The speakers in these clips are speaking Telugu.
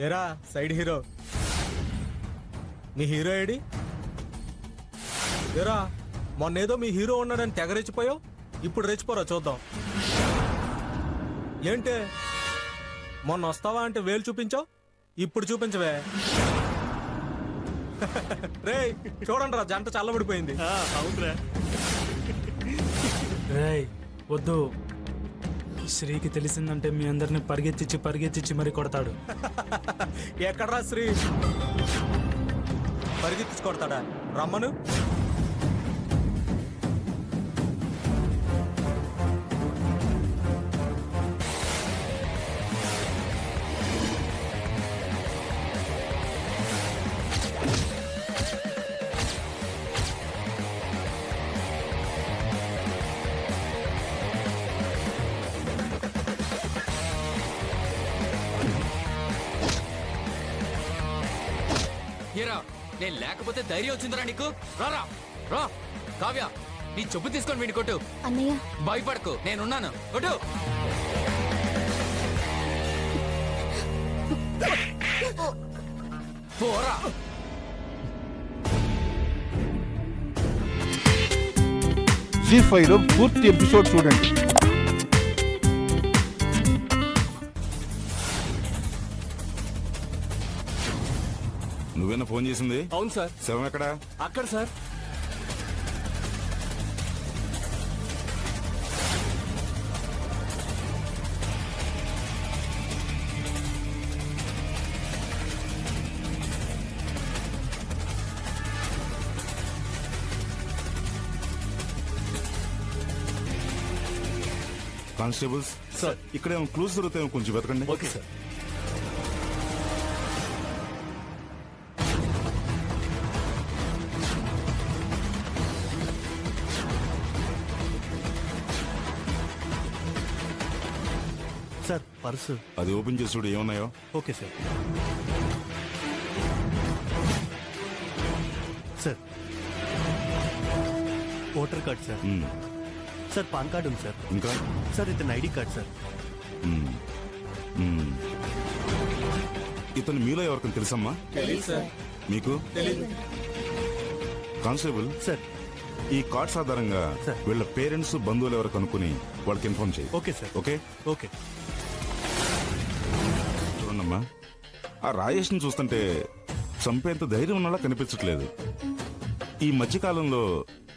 ఏరా సైడ్ హీరో, మీ హీరో ఏడి? ఏరా మొన్నేదో మీ హీరో ఉన్నాడని తెగ రెచ్చిపోయావు, ఇప్పుడు రెచ్చిపోరా చూద్దాం. ఏంటే మొన్న వస్తావా అంటే వేలు చూపించావు, ఇప్పుడు చూపించవే. రే చూడండి రా, జంట చల్లబడిపోయింది. అవునరా. రేయ్ వద్దు, శ్రీకి తెలిసిందంటే మీ అందరిని పరిగెత్తించి మరీ కొడతాడు. ఎక్కడ్రా శ్రీ? పరిగెత్తించి కొడతాడా? రమ్మను. ఏరా నేను లేకపోతే ధైర్యం వచ్చిందిరా నీకు? రారా రా. కావ్య నీ చెప్పు తీసుకొని వీడి కొట్టు. అన్నయ్య భయపడకు, నేనున్నాను. కొట్టు. పోరా. జీ5 లో పూర్తి ఎపిసోడ్ చూడండి. నువ్వేనా ఫోన్ చేసింది? అవును సార్. శవం ఎక్కడా? అక్కడ సార్. Constables sir. ఇక్కడ ఏమైనా క్లూస్ దొరుకుతాయో కొంచెం వెతకండి. Okay sir. Sir purse. అది ఓపెన్ చేసి చూడు ఏమున్నాయో. Okay sir. Sir voter card sir. మ్మ్. సార్ పాన్ కార్డు ఉంది సార్. ఇంకా సార్ ఇతను ఐడి కార్డ్ సార్. మ్మ్. మ్మ్. ఇతను మీలో ఎవరికైనా తెలుసమ్మా? తెలీదు సార్. మీకు తెలీదు. Constable sir. ఈ కార్డ్స్ ఆధారంగా సార్. వీళ్ళ పేరెంట్స్ బంధువులు ఎవరు కనుక్కుని వాళ్ళకి ఇన్ఫార్మ్ చేయి. Okay sir. Okay okay. చూడమ్మా, ఆ రాజేష్ ని చూస్తుంటే చంపేంత ధైర్యం ఉన్నలా కనిపించట్లేదు. ఈ మధ్యకాలంలో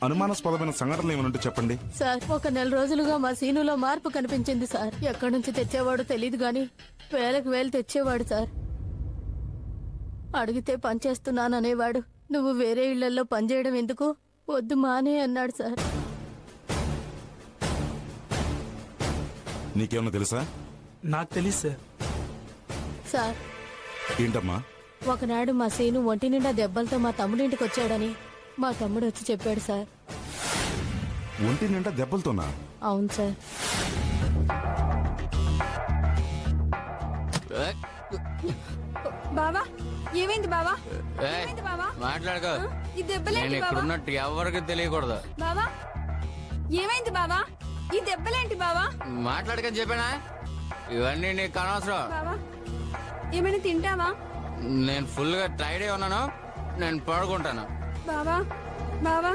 అనుమానాస్పదమైన సంఘటనలు ఏమైనా ఉంటే చెప్పండి. సార్, ఒక నెల రోజులుగా మా సీనులో మార్పు కనిపించింది సార్. ఎక్కడి నుంచి తెచ్చేవాడో తెలీదు గాని వేలకు వేలు తెచ్చేవాడు సార్. అడిగితే పనిచేస్తున్నాననేవాడు. నువ్వు వేరే ఇళ్లలో పనిచేయడం ఎందుకు, వద్దు మానే అన్నాడు సార్. నీకేమన్నా తెలుసా? నాకు తెలియదు సార్. సార్, ఏంటమ్మా? ఒకనాడు మా సీను ఒంటి నిండా దెబ్బలతో మా తమ్ముడింటికి వచ్చాడని మా తమ్ముడు వచ్చి చెప్పాడు సార్. ఒంటి నిండా దెబ్బలతోనా? అవును సార్. బావా ఏమైంది బావా? ఏయ్, ఏమైంది బావా? మాట్లాడుకో. ఈ నేను దెబ్బలేంటి ఇక్కడ బావా? ఉన్నట్టు ఎవరికి తెలియకూడదు. బావా ఏమైంది బావా? ఈ దెబ్బలేంటి బావా? మాట్లాడకని చెప్పానా? ఇవన్నీ నీకు అనవసరం. బావా ఏమైనా తింటావా? నేను ఫుల్ గా టైర్డ్ అయి ఉన్నాను, నేను పడుకుంటాను. బావా బావా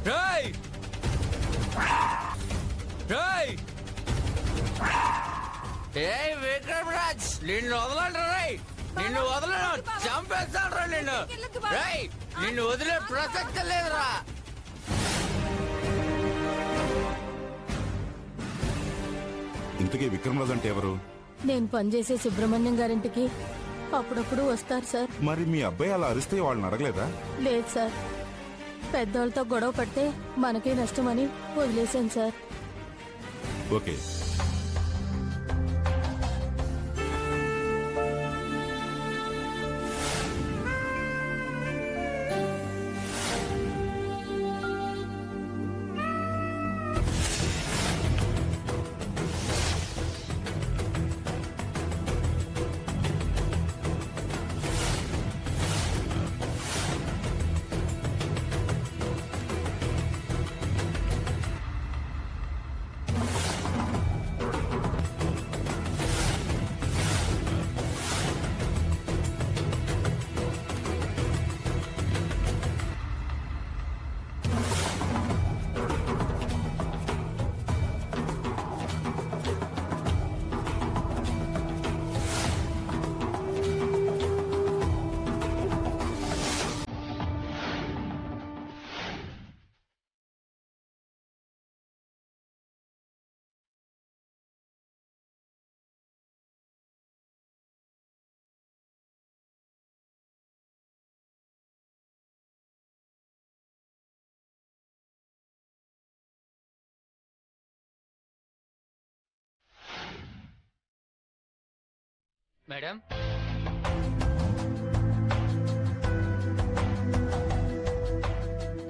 రేయ్! రేయ్! ఏయ్ విక్రమ్ రాజ్, నిన్ను వదలండి రేయ్. నిన్ను వదలను, చంపేస్తాను రా నిన్ను. రేయ్, నిన్ను వదిలే ప్రసక్తి లేదురా. ఇంతకీ విక్రమరాజ్ అంటే ఎవరు? నేను పనిచేసే సుబ్రహ్మణ్యం గారింటికి అప్పుడప్పుడు వస్తారు సార్. మరి మీ అబ్బాయి అలా అరిస్తే వాళ్ళని అడగలేదా? లేదు సార్, పెద్దోళ్ళతో గొడవ పడితే మనకే నష్టమని వదిలేశాను సార్. ఓకే. మేడం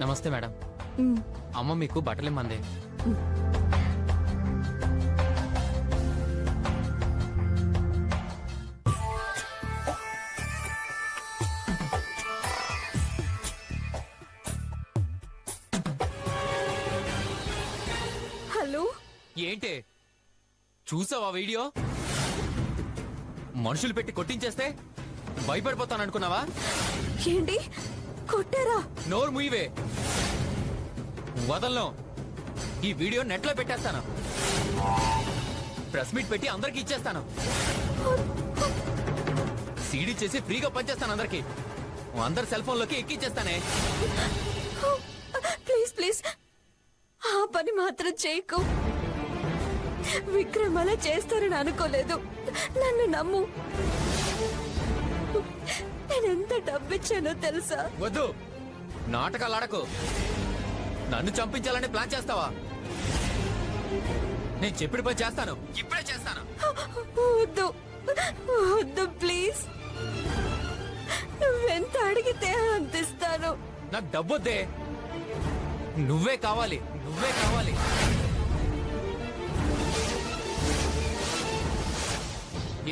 నమస్తే మేడం. అమ్మ మీకు బట్టలు ఇమ్మంది. హలో ఏంటి చూసావా వీడియో? మనుషులు పెట్టి కొట్టించేస్తే భయపడిపోతాననుకున్నావా? ఏంటి కొట్టారా? నోరు ముయివే, వదలను. ఈ వీడియో నెట్లో పెట్టేస్తాను. ప్రెస్ మీట్ పెట్టి అందరికి ఇచ్చేస్తాను. సీడీ చేసి ఫ్రీగా పంచేస్తాను అందరికి. అందరి సెల్ ఫోన్ లోకి ఎక్కిచ్చేస్తానే. ప్లీజ్ ప్లీజ్ ఆ పని మాత్రం చేయకు. విక్రమ్ అలా చేస్తారని అనుకోలేదు. నన్ను నమ్ము. నేనెంత డబ్బిచ్చానో తెలుసా? వద్దు, నాటకాలు ఆడకు. నన్ను చంపించాలని ప్లాన్ చేస్తావా? నేను చెప్పిన పని చేస్తాను, ఇప్పుడే చేస్తాను. వద్దు వద్దు ప్లీజ్. నువ్వెంత అడిగితే అంత ఇస్తాను. నాకు డబ్బొద్దే, నువ్వే కావాలి, నువ్వే కావాలి.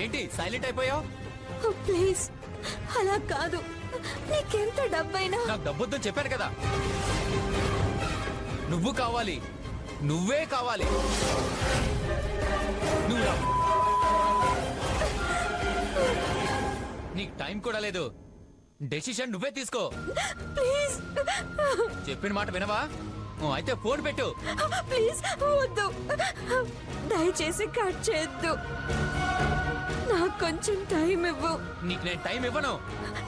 ఏంటి సైలెంట్ అయిపోయావు? ప్లీజ్ అలా కాదు. నీకెంత డబ్బైనా. నాకు డబ్బొద్దని చెప్పాను కదా. నువ్వు కావాలి, నువ్వే కావాలి. నువ్వు రా. నీకు టైం కూడా లేదు. డెసిషన్ నువ్వే తీసుకో. ప్లీజ్ చెప్పిన మాట వినవా? అయితే ఫోన్ పెట్టు. ప్లీజ్ వద్దు, దయచేసి కట్ చేయొద్దు. నాకు కొంచెం టైం ఇవ్వు. నీకు నేను టైం ఇవ్వను.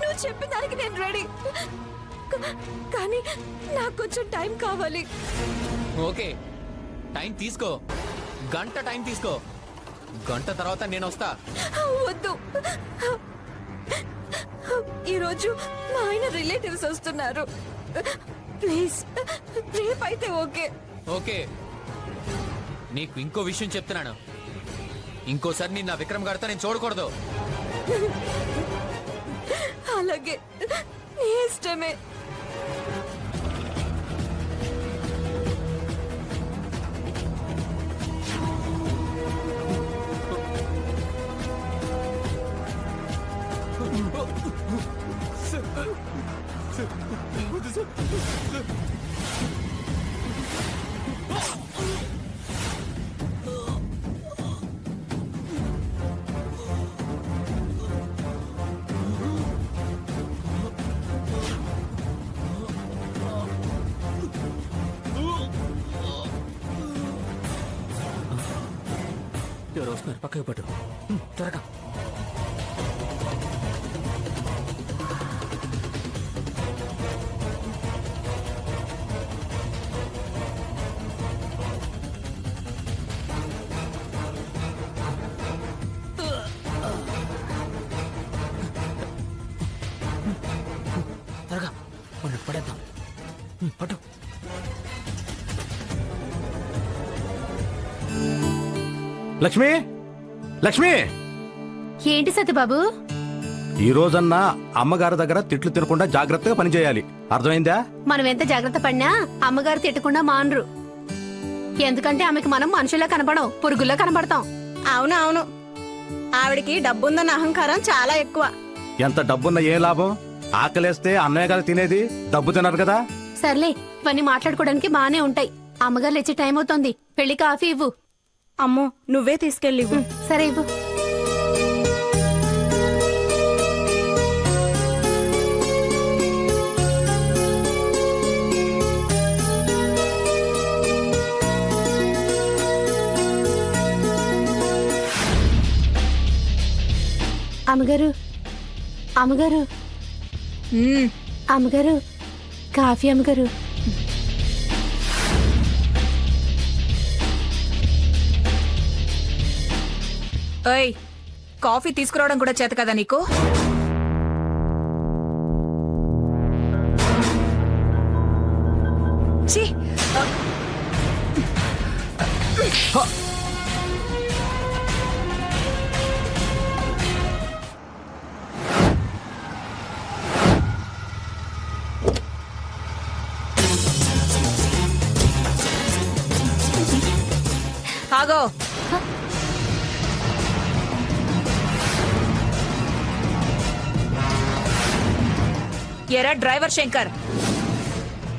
నువ్వు చెప్పిన దానికి నేను రెడీ, కానీ నాకు కొంచెం టైం కావాలి. ఓకే, టైం తీసుకో. గంట టైం తీసుకో. గంట తర్వాత నేను వస్తా. వద్దు, ఈరోజు మా ఆయన రిలేటివ్స్ వస్తున్నారు. ప్లీజ్ రేపైతే ఓకే. ఓకే, నీకు ఇంకో విషయం చెప్తున్నాను. ఇంకోసారి నిన్న విక్రమ్ గారితో నేను చూడకూడదు. అలాగే, నీ ఇష్టమే. ఎవరు వస్తున్నారు? పక్కకి పట్టు త్వరగా. త్వరగా మనం పడేద్దాం. పట్టు. లక్ష్మి, లక్ష్మి, ఏంటి సత్యబాబు? ఈ రోజన్నా అమ్మగారి దగ్గర తిట్లు తినకుండా జాగ్రత్తగా పనిచేయాలి. అర్థమైందా? మనం ఎంత జాగ్రత్త పడినా అమ్మగారు తిట్టకుండా మానరు. ఎందుకంటే ఆమెకి మనం మనుషుల్లో కనపడం, పురుగుల్లో కనపడతాం. అవును అవును, ఆవిడకి డబ్బుందన్న అహంకారం చాలా ఎక్కువ. ఎంత డబ్బున్నా ఏం లాభం? ఆకలేస్తే అన్నయ్య కదా తినేది, డబ్బు తినరు కదా. సర్లే, ఇవన్నీ మాట్లాడుకోవడానికి బానే ఉంటాయి. అమ్మగారు లేచే టైం అవుతోంది. పెళ్లి కాఫీ ఇవ్వు. అమ్మో, నువ్వే తీసుకెళ్ళి. సరే ఇవ్వు. అమ్మగారు, అమ్మగారు, అమ్మగారు, కాఫీ అమ్మగారు. ఓయ్, కాఫీ తీసుకురావడం కూడా చేత కదా నీకు? ఛీ! ఆగో. ఎరా డ్రైవర్ శంకర్,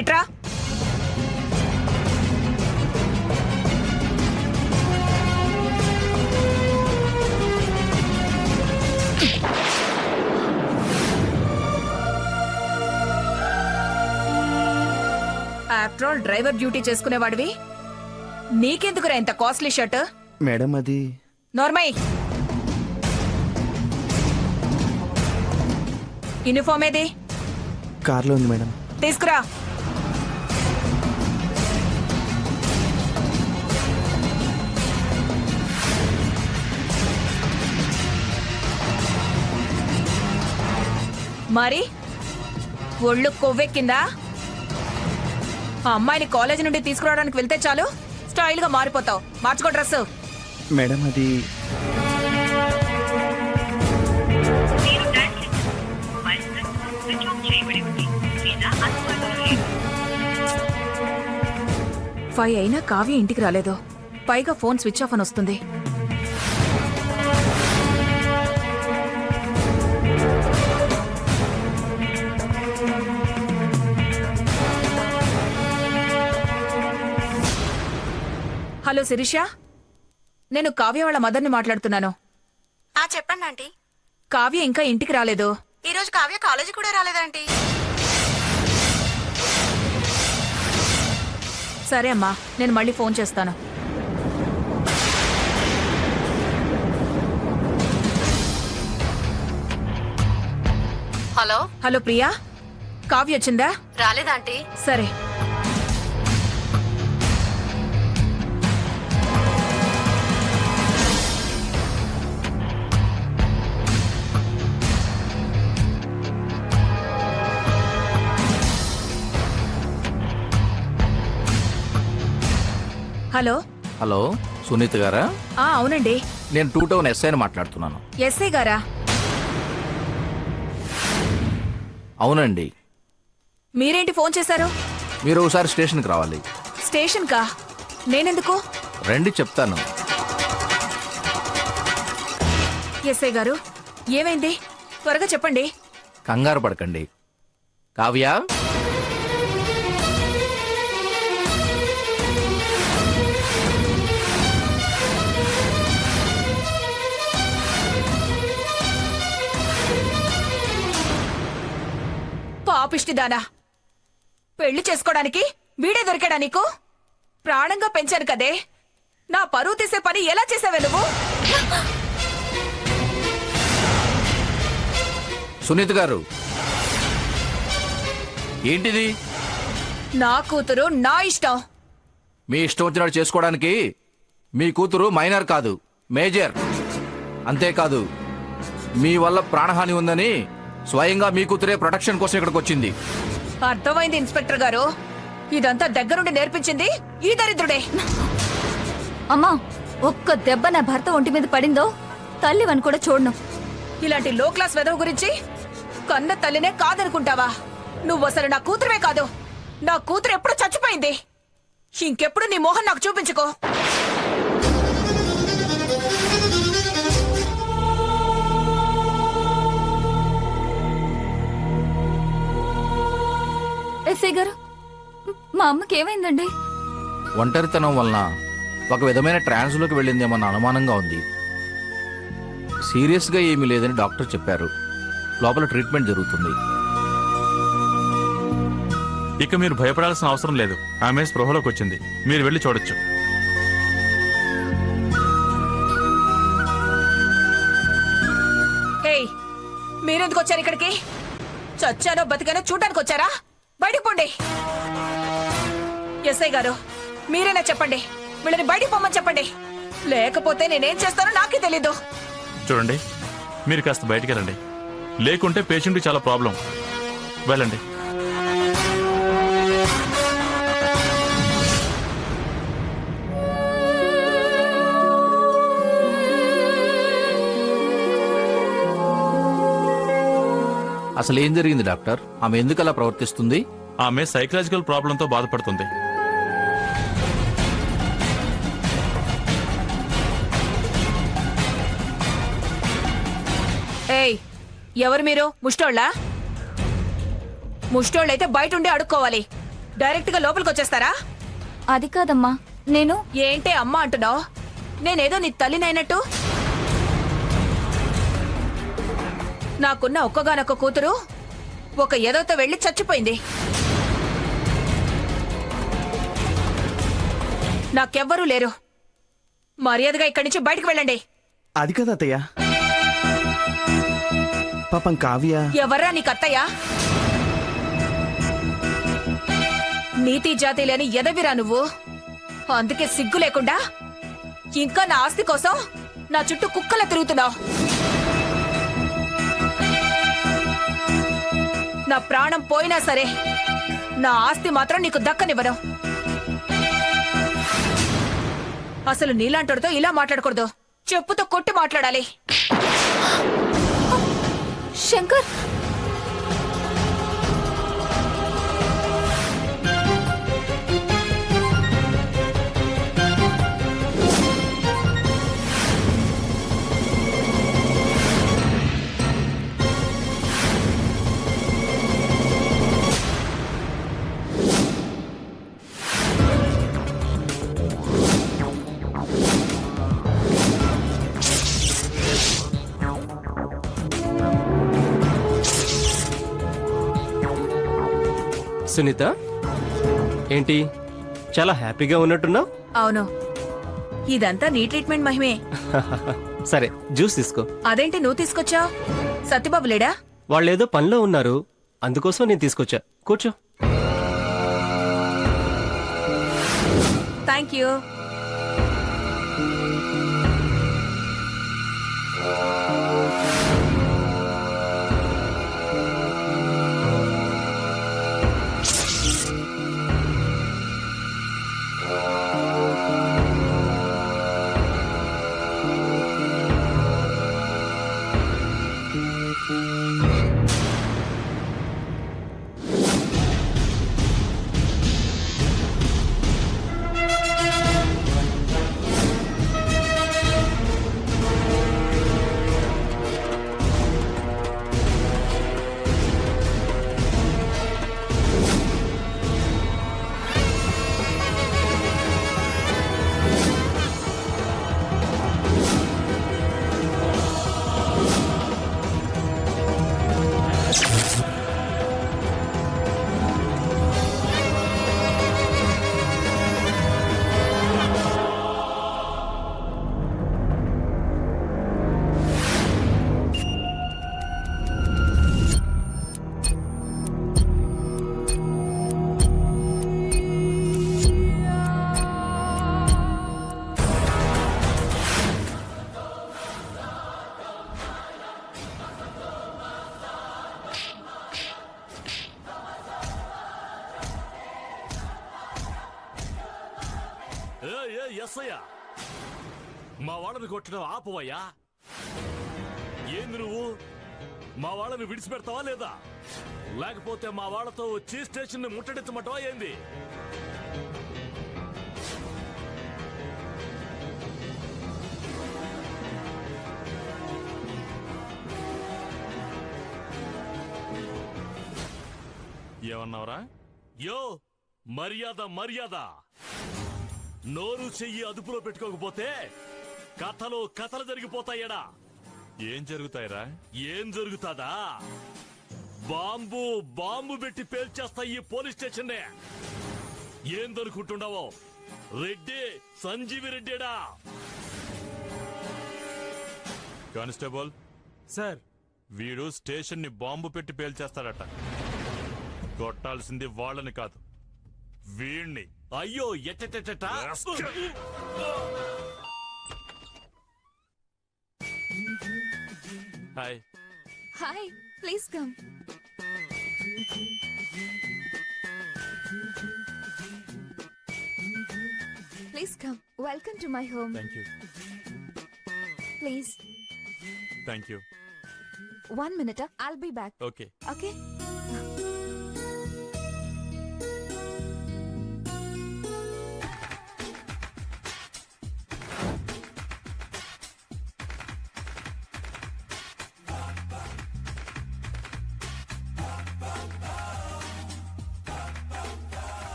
ఇట్రా. ఆఫ్టర్ ఆల్ డ్రైవర్ డ్యూటీ చేసుకునేవాడివి, నీకెందుకురా ఇంత కాస్ట్లీ షర్ట్? మేడం అది నార్మల్ యూనిఫామ్ ఏది? కార్లో ఉంది మేడం. తీసుకురా. మరి ఒళ్ళు కొవ్వెక్కిందా? ఆ అమ్మాయిని కాలేజీ నుండి తీసుకురావడానికి వెళ్తే చాలు స్టైల్ గా మారిపోతావు. మార్చుకో డ్రెస్. మేడం అది ఫైవ్ అయినా కావ్య ఇంటికి రాలేదు, పైగా ఫోన్ స్విచ్ ఆఫ్ అని వస్తుంది. హలో శిరీష, నేను కావ్య వాళ్ళ మదర్ని మాట్లాడుతున్నాను. చెప్పండి ఆంటీ. కావ్య ఇంకా ఇంటికి రాలేదు. ఈ రోజు కావ్య కాలేజీ కూడా రాలేదంటీ. సరే అమ్మా, నేను మళ్ళీ ఫోన్ చేస్తాను. హలో హలో ప్రియా, కావ్య వచ్చిందా? రాలేదాంటీ. సరే. హలో. హలో సునీత గారా? అవునండి. నేను 2 టౌన్ ఎస్ఐని మాట్లాడుతున్నాను. ఎస్ఐ గారా? అవునండి. మీరేంటి ఫోన్ చేశారు? మీరు ఒకసారి స్టేషన్కి రావాలి. స్టేషన్ కా? నేనెందుకు? రండి చెప్తాను. ఎస్ఐ గారు, ఏమైంది? త్వరగా చెప్పండి. కంగారు పడకండి. కావ్య, పాపిష్టిదానా, పెళ్లి చేసుకోవడానికి వీడే దొరికాడా నీకు? ప్రాణంగా పెంచాను కదే, నా పరువు తీసే పని ఎలా చేసావే నువ్వు? సునీత గారు, ఏంటిది? నా కూతురు నా ఇష్టం. మీ ఇష్టం వచ్చినట్టు చేసుకోవడానికి మీ కూతురు మైనర్ కాదు, మేజర్. అంతేకాదు, మీ వల్ల ప్రాణహాని ఉందని స్వయంగా మీ కూతురే ప్రొటెక్షన్ కోసం ఇక్కడికి వచ్చింది. అర్థమైంది ఇన్స్పెక్టర్ గారు, ఇదంతా దగ్గరుండి నేర్పించింది ఈ దరిద్రుడే. అమ్మా, ఒక్క దెబ్బ నా భర్త ఒంటి మీద పడిందో తల్లివని కూడా చూడను. ఇలాంటి లో క్లాస్ వెధవ గురించి కన్న తల్లినే కాదనుకుంటావా? నువ్వు అసలు నా కూతురువే కాదు. నా కూతురు ఎప్పుడు చచ్చిపోయింది. ఇంకెప్పుడు నీ మోహన్ నాకు చూపించుకో. ఎస్ఐ గారు, మా అమ్మకి ఏమైందండి? ఒంటరితనం వలన ఒక విధమైన ట్రాన్స్లోకి వెళ్ళిందేమన్న అనుమానంగా ఉంది. సీరియస్గా ఏమీ లేదని డాక్టర్ చెప్పారు. లోపల ట్రీట్మెంట్ జరుగుతుంది. ఇక మీరు భయపడాల్సిన అవసరం లేదు. ఆమె స్పృహలోకి వచ్చింది. మీరు వెళ్ళి చూడొచ్చు. ఏయ్, మీరెందుకు వచ్చారు ఇక్కడికి? చచ్చానో బతికానో చూడడానికి వచ్చారా? బయటికి పోండి. ఎస్ఐ గారు, మీరేనా చెప్పండి, వీళ్ళని బయటికి పొమ్మని చెప్పండి. లేకపోతే నేనేం చేస్తానో నాకే తెలీదు. చూడండి, మీరు కాస్త బయటికి వెళ్ళండి. లేకుంటే పేషెంట్కి చాలా ప్రాబ్లం. వెళ్ళండి. అసలు ఏం జరిగింది డాక్టర్? ఆమె ఎందుకు అలా ప్రవర్తిస్తుంది? ఆమె సైకలాజికల్ ప్రాబ్లంతో బాధపడుతుంది. ఎవరు మీరు? ముష్టోళ్ళా? ముష్టోళ్ళైతే బయట ఉండి అడుక్కోవాలి. డైరెక్ట్ గా లోపలికి వచ్చేస్తారా? అది కాదమ్మా, నేను ఏంటే అమ్మా అంటున్నావు? నేనేదో నీ తల్లినైనట్టు. నాకున్న ఒక్కగానొక్క కూతురు ఒక ఎదవతో వెళ్లి చచ్చిపోయింది. నాకెవ్వరూ లేరు. మర్యాదగా ఇక్కడి నుంచి బయటకు వెళ్ళండి. అది కదా అత్తయ్య. పాపం కావ్య. ఎవర్రా నీకు అత్తయ్య? నీతి జాతి లేని ఎదవిరా నువ్వు. అందుకే సిగ్గు లేకుండా ఇంకా నా ఆస్తి కోసం నా చుట్టూ కుక్కలా తిరుగుతున్నావు. నా ప్రాణం పోయినా సరే నా ఆస్తి మాత్రం నీకు దక్కనివ్వను. అసలు నీలాంటోడితో ఇలా మాట్లాడకూడదు. చెప్పుతో కొట్టి మాట్లాడాలి. శంకర్, సునీత, ఏంటి చాలా హ్యాపీగా ఉన్నట్టున్నావు? అవును, ఇదంతా నీ ట్రీట్మెంట్ మహిమే. సరే, జ్యూస్ తీసుకో. అదేంటి నువ్వు తీసుకొచ్చావు? సత్యబాబు లేడా? వాళ్ళేదో పనిలో ఉన్నారు, అందుకోసం నేను తీసుకొచ్చా. కూర్చో. Thank you. మా వాళ్ళని కొట్టడం ఆపవయ్యా. ఏంది నువ్వు మా వాళ్ళని విడిచిపెడతావా లేదా? లేకపోతే మా వాళ్ళతో వచ్చి స్టేషన్ ని ముట్టడించమంటావా ఏంది? ఏమన్నావురా? యో మర్యాద మర్యాద. నోరు చెయ్యి అదుపులో పెట్టుకోకపోతే కథలు జరిగిపోతాయడా. ఏం జరుగుతాయిరా? ఏం జరుగుతాదా? బాంబు పెట్టి పేల్చేస్తా ఈ పోలీస్ స్టేషన్. ఏం దొరుకుంటున్నావో? రెడ్డి సంజీవి రెడ్డిడా. కానిస్టేబుల్ సార్, వీడు స్టేషన్ ని బాంబు పెట్టి పేల్చేస్తాడట. కొట్టాల్సింది వాళ్ళని కాదు, వీణ్ణి. అయ్యో ఎట్టెట్టెట్ట. Hi. Hi, please come. Please come. Welcome to my home. Thank you. Please. Thank you. 1 minute. I'll be back. Okay. Okay?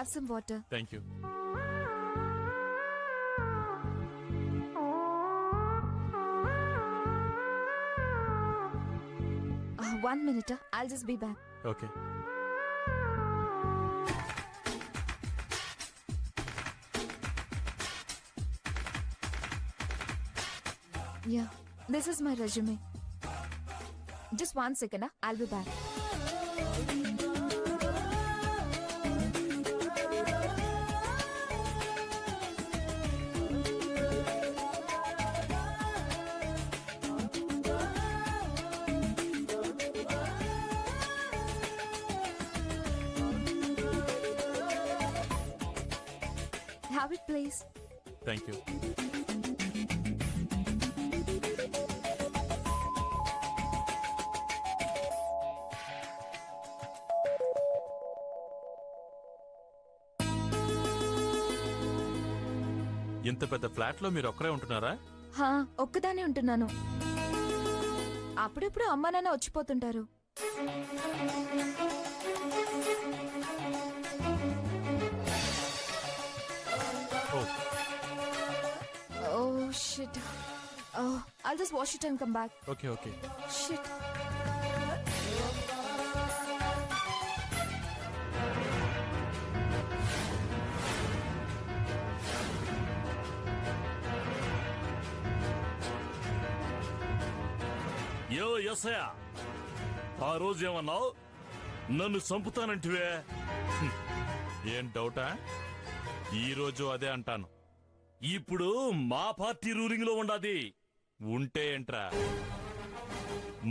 Have some water. Thank you. One minute. I'll just be back. Okay. Yeah, this is my resume. Just 1 second. I'll be back. Have it, please. Thank you. ఇంత పెద్ద ఫ్లాట్ లో మీరు ఒక్కరే ఉంటున్నారా? హా, ఒక్కదానే ఉంటున్నాను. అప్పుడప్పుడు అమ్మా నాన్న వచ్చిపోతుంటారు. ఓ, Oh shit. Oh, I'll just wash it and come back. Okay okay. Shit. యో ఎస్ఐ, ఆ రోజు ఏమన్నావు? నన్ను చంపుతానంటివే. ఏం డౌటా? ఈ రోజు అదే అంటాను. ఇప్పుడు మా పార్టీ రూలింగ్ లో ఉండాది. ఉంటే ఏంట్రా,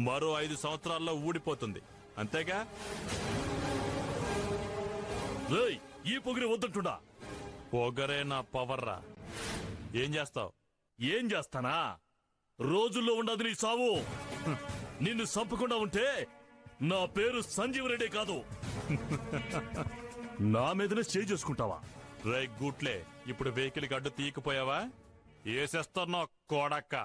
మరో 5 సంవత్సరాల్లో ఊడిపోతుంది, అంతేగా? రేయ్, ఈ పొగిరి వద్దంటున్నా. పొగరే నా పవర్రా. ఏం చేస్తావు? ఏం చేస్తానా? రోజుల్లో ఉండదు నీ సావు. నిన్ను చంపకుండా ఉంటే నా పేరు సంజీవ్ రెడ్డి కాదు. నా మీదనే స్టే చేసుకుంటావా? రే గుట్లే, ఇప్పుడు వెహికల్ గడ్డు తీయకపోయావా? ఏసేస్తా నా కోడక్క.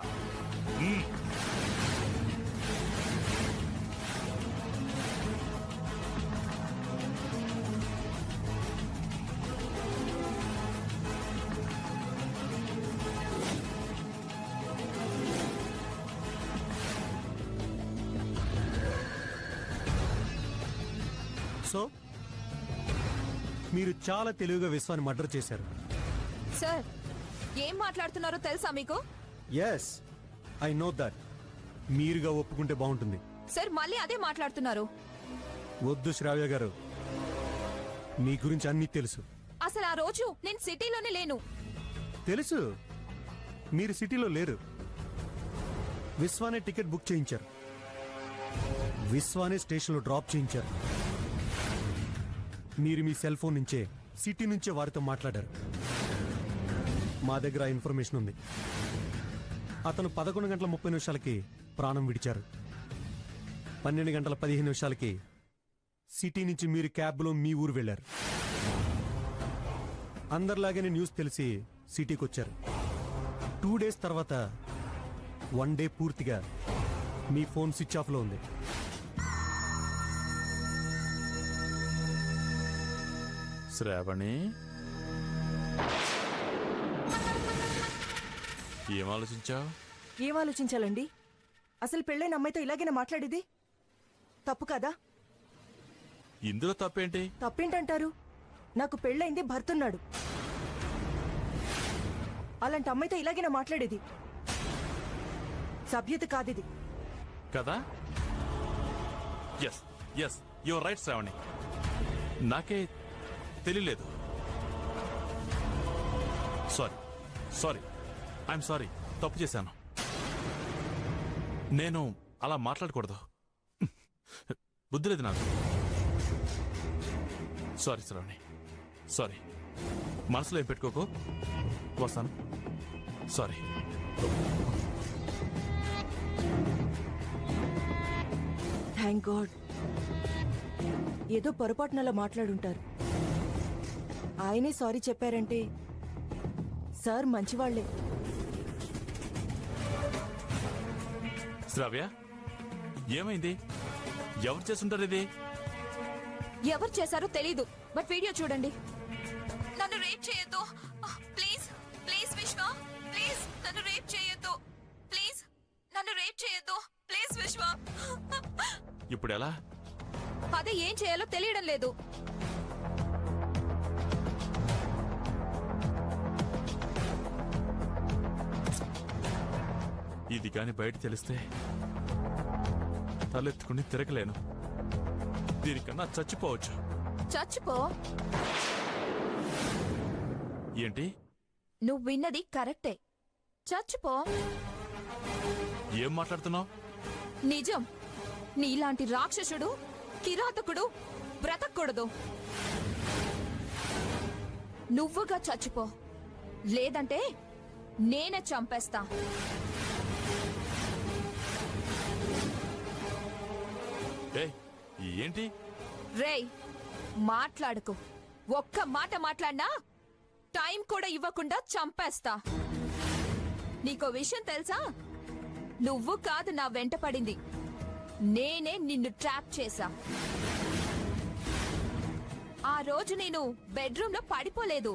సో మీరు చాలా తెలివిగా విశ్వాన్ని మర్డర్ చేశారు. సార్, ఏం మాట్లాడుతున్నారో తెలుసా మీకు? Yes, I know that. మీరుగా ఒప్పుకుంటే బాగుంటుంది. సార్, మళ్ళీ అదే మాట్లాడుతున్నారు. వద్దు శ్రావ్య గారు, మీ గురించి అన్నీ తెలుసు. అసలు ఆ రోజు నేను సిటీలోనే లేను. తెలుసు, మీరు సిటీలో లేరు. విశ్వానే టికెట్ బుక్ చేయించారు, విశ్వానే స్టేషన్లో డ్రాప్ చేయించారు. మీరు మీ సెల్ ఫోన్ నుంచే సిటీ నుంచే వారితో మాట్లాడారు. మా దగ్గర ఆ ఇన్ఫర్మేషన్ ఉంది. అతను 11:30 ప్రాణం విడిచారు. 12:15 సిటీ నుంచి మీరు క్యాబ్లో మీ ఊరు వెళ్లారు. అందరిలాగానే న్యూస్ తెలిసి సిటీకి వచ్చారు. 2 డేస్ తర్వాత 1 డే పూర్తిగా మీ ఫోన్ స్విచ్ ఆఫ్లో ఉంది. శ్రావణి, ఏం ఆలోచించావు? ఏం ఆలోచించాలండి? అసలు పెళ్ళైన అమ్మాయితో ఇలాగైనా మాట్లాడేది తప్పు కదా? ఇందులో తప్పేంటి? తప్పేంటంటారు? నాకు పెళ్ళైంది, భర్తున్నాడు. అలాంటి అమ్మాయితో ఇలాగైనా మాట్లాడేది సభ్యత కాదిది కదా? Yes yes, your right Shravani. నాకే తెలియలేదు. Sorry sorry, I'm sorry. తప్పు చేశాను. నేను అలా మాట్లాడకూడదు. బుద్ధి లేదు నాకు. Sorry Shravani, sorry. మనసులో ఏం పెట్టుకోకు. వస్తాను. సారీ. Thank God. ఏదో పొరపాటునలా మాట్లాడుంటారు. ఆయనే సారీ చెప్పారంటే సార్ మంచివాళ్లే. శ్రావ్య, ఏమైంది? ఎవరు చేస్తుంటారు ఇది? ఎవరు చేశారో తెలీదు, బట్ వీడియో చూడండి. నన్ను రేప్ చేయొద్దు ప్లీజ్ ప్లీజ్ విశ్వ ప్లీజ్ నన్ను రేప్ చేయొద్దు ప్లీజ్ నన్ను రేప్ చేయొద్దు ప్లీజ్ విశ్వ ఇప్పుడు ఎలా? అదే ఏం చేయాలో తెలియడం లేదు. ఇది కాని బయట తెలిస్తే తలెత్తుకుని తిరగలేను. దీనికన్నా చచ్చిపోవచ్చు. చచ్చిపో. ఏంటి? నువ్వు విన్నది కరెక్టే. చచ్చిపో. ఏం మాట్లాడుతున్నావు? నిజం. నీలాంటి రాక్షసుడు కిరాతకుడు బ్రతకూడదు. నువ్వుగా చచ్చిపో, లేదంటే నేనే చంపేస్తా. ఏంటి? రేయ్ మాట్లాడుకు. ఒక్క మాట మాట్లాడినా టైం కూడా ఇవ్వకుండా చంపేస్తా. నీకో విషయం తెలుసా? నువ్వు కాదు నా వెంట పడింది, నేనే నిన్ను ట్రాప్ చేశా. ఆ రోజు నేను బెడ్రూమ్ లో పడిపోలేదు,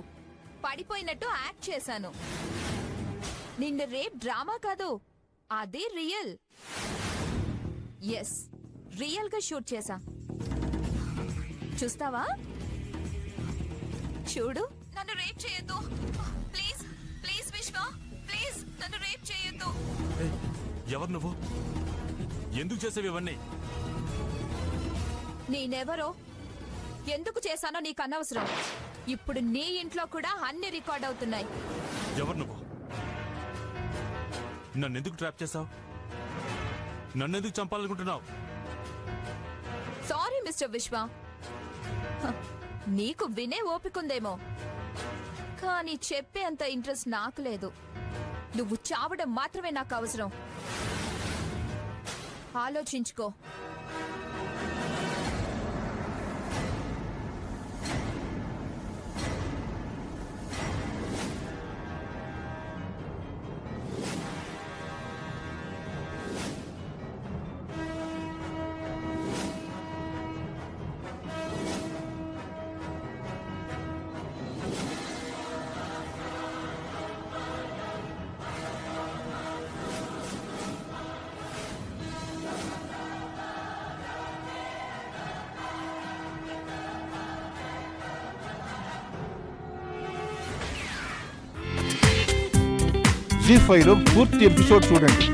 పడిపోయినట్టు యాక్ట్ చేశాను. నిన్ను రేప్ డ్రామా కాదు, అది రియల్. ఎస్, రియల్ గా షూట్ చేశా. చూస్తావా? చూడు. నన్ను రేప్ చేయొద్దు ప్లీజ్ ప్లీజ్ విశ్వ ప్లీజ్ నన్ను రేప్ చేయొద్దు. ఎవరు నువ్వు? ఎందుకు చేసేవి ఇవన్నీ? నేనెవరో ఎందుకు చేశానో నీకు అనవసరం. ఇప్పుడు నీ ఇంట్లో కూడా అన్ని రికార్డ్ అవుతున్నాయి. ఎవరు నువ్వు? నన్నెందుకు ట్రాప్ చేశావు? నన్నెందుకు చంపాలనుకుంటున్నావు? సారీ మిస్టర్ విశ్వ, నీకు వినే ఓపికందేమో, కానీ చెప్పే అంత ఇంట్రెస్ట్ నాకు లేదు. నువ్వు చావడం మాత్రమే నాకు అవసరం. ఆలోచించుకో. జీ5లో పూర్తి ఎపిసోడ్ చూడండి.